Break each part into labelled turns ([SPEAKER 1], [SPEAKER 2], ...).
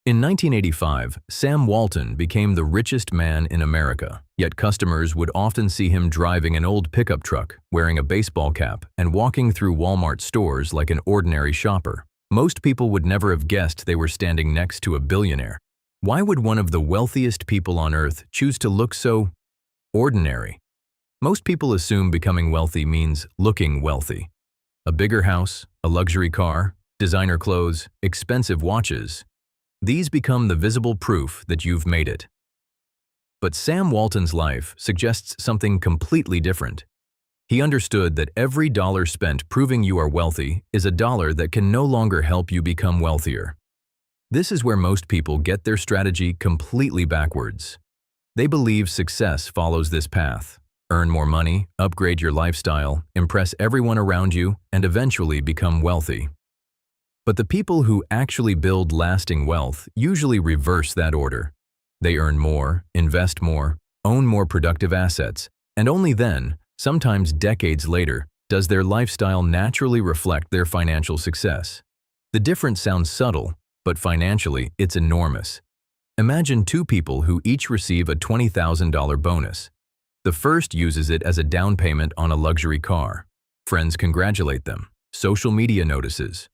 [SPEAKER 1] In 1985, Sam Walton became the richest man in America, yet customers would often see him driving an old pickup truck, wearing a baseball cap, and walking through Walmart stores like an ordinary shopper. Most people would never have guessed they were standing next to a billionaire. Why would one of the wealthiest people on earth choose to look so ordinary? Most people assume becoming wealthy means looking wealthy. A bigger house, a luxury car, designer clothes, expensive watches. These become the visible proof that you've made it. But Sam Walton's life suggests something completely different. He understood that every dollar spent proving you are wealthy is a dollar that can no longer help you become wealthier. This is where most people get their strategy completely backwards. They believe success follows this path. Earn more money, upgrade your lifestyle, impress everyone around you, and eventually become wealthy. But the people who actually build lasting wealth usually reverse that order. They earn more, invest more, own more productive assets, and only then, sometimes decades later, does their lifestyle naturally reflect their financial success. The difference sounds subtle, but financially, it's enormous. Imagine two people who each receive a $20,000 bonus. The first uses it as a down payment on a luxury car. Friends congratulate them. Social media notices.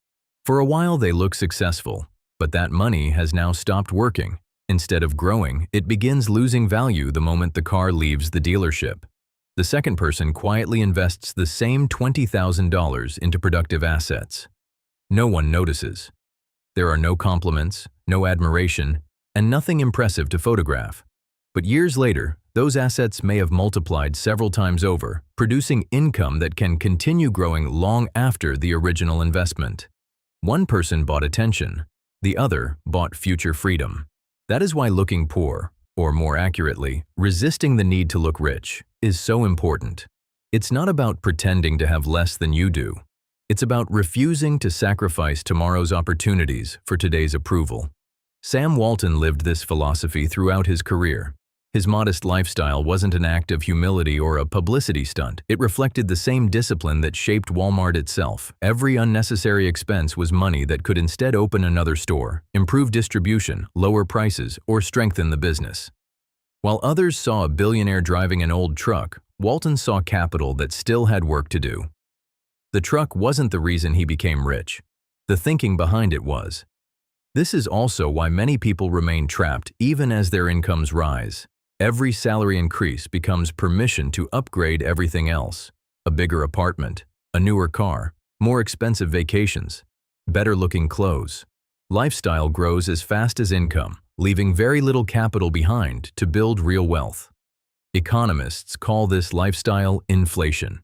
[SPEAKER 1] For a while they look successful, but that money has now stopped working. Instead of growing, it begins losing value the moment the car leaves the dealership. The second person quietly invests the same $20,000 into productive assets. No one notices. There are no compliments, no admiration, and nothing impressive to photograph. But years later, those assets may have multiplied several times over, producing income that can continue growing long after the original investment. One person bought attention, the other bought future freedom. That is why looking poor, or more accurately, resisting the need to look rich, is so important. It's not about pretending to have less than you do. It's about refusing to sacrifice tomorrow's opportunities for today's approval. Sam Walton lived this philosophy throughout his career. His modest lifestyle wasn't an act of humility or a publicity stunt. It reflected the same discipline that shaped Walmart itself. Every unnecessary expense was money that could instead open another store, improve distribution, lower prices, or strengthen the business. While others saw a billionaire driving an old truck, Walton saw capital that still had work to do. The truck wasn't the reason he became rich. The thinking behind it was. This is also why many people remain trapped even as their incomes rise. Every salary increase becomes permission to upgrade everything else. A bigger apartment, a newer car, more expensive vacations, better-looking clothes. Lifestyle grows as fast as income, leaving very little capital behind to build real wealth. Economists call this lifestyle inflation.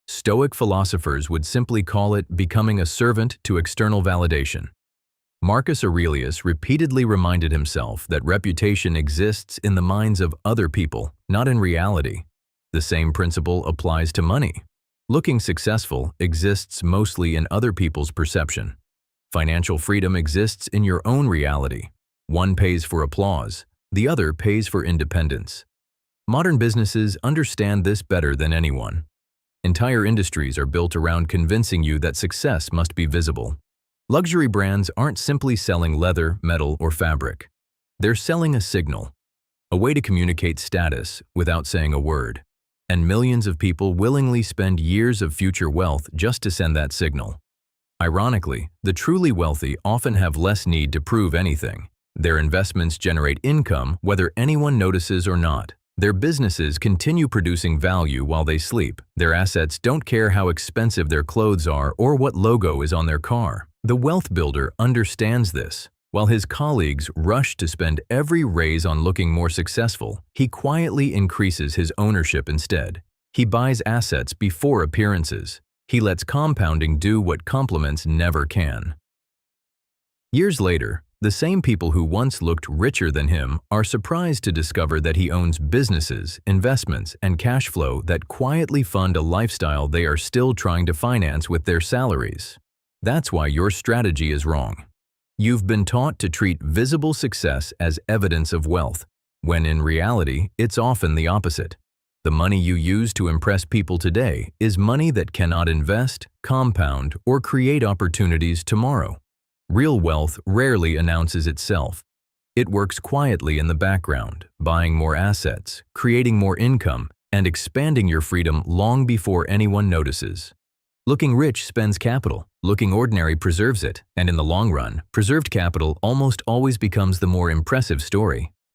[SPEAKER 1] Stoic philosophers would simply call it becoming a servant to external validation. Marcus Aurelius repeatedly reminded himself that reputation exists in the minds of other people, not in reality. The same principle applies to money. Looking successful exists mostly in other people's perception. Financial freedom exists in your own reality. One pays for applause, the other pays for independence. Modern businesses understand this better than anyone. Entire industries are built around convincing you that success must be visible. Luxury brands aren't simply selling leather, metal, or fabric. They're selling a signal, a way to communicate status without saying a word. And millions of people willingly spend years of future wealth just to send that signal. Ironically, the truly wealthy often have less need to prove anything. Their investments generate income whether anyone notices or not. Their businesses continue producing value while they sleep. Their assets don't care how expensive their clothes are or what logo is on their car. The wealth builder understands this. While his colleagues rush to spend every raise on looking more successful, he quietly increases his ownership instead. He buys assets before appearances. He lets compounding do what compliments never can. Years later, the same people who once looked richer than him are surprised to discover that he owns businesses, investments, and cash flow that quietly fund a lifestyle they are still trying to finance with their salaries. That's why your strategy is wrong. You've been taught to treat visible success as evidence of wealth, when in reality, it's often the opposite. The money you use to impress people today is money that cannot invest, compound, or create opportunities tomorrow. Real wealth rarely announces itself. It works quietly in the background, buying more assets, creating more income, and expanding your freedom long before anyone notices. Looking rich spends capital, looking ordinary preserves it, and in the long run, preserved capital almost always becomes the more impressive story.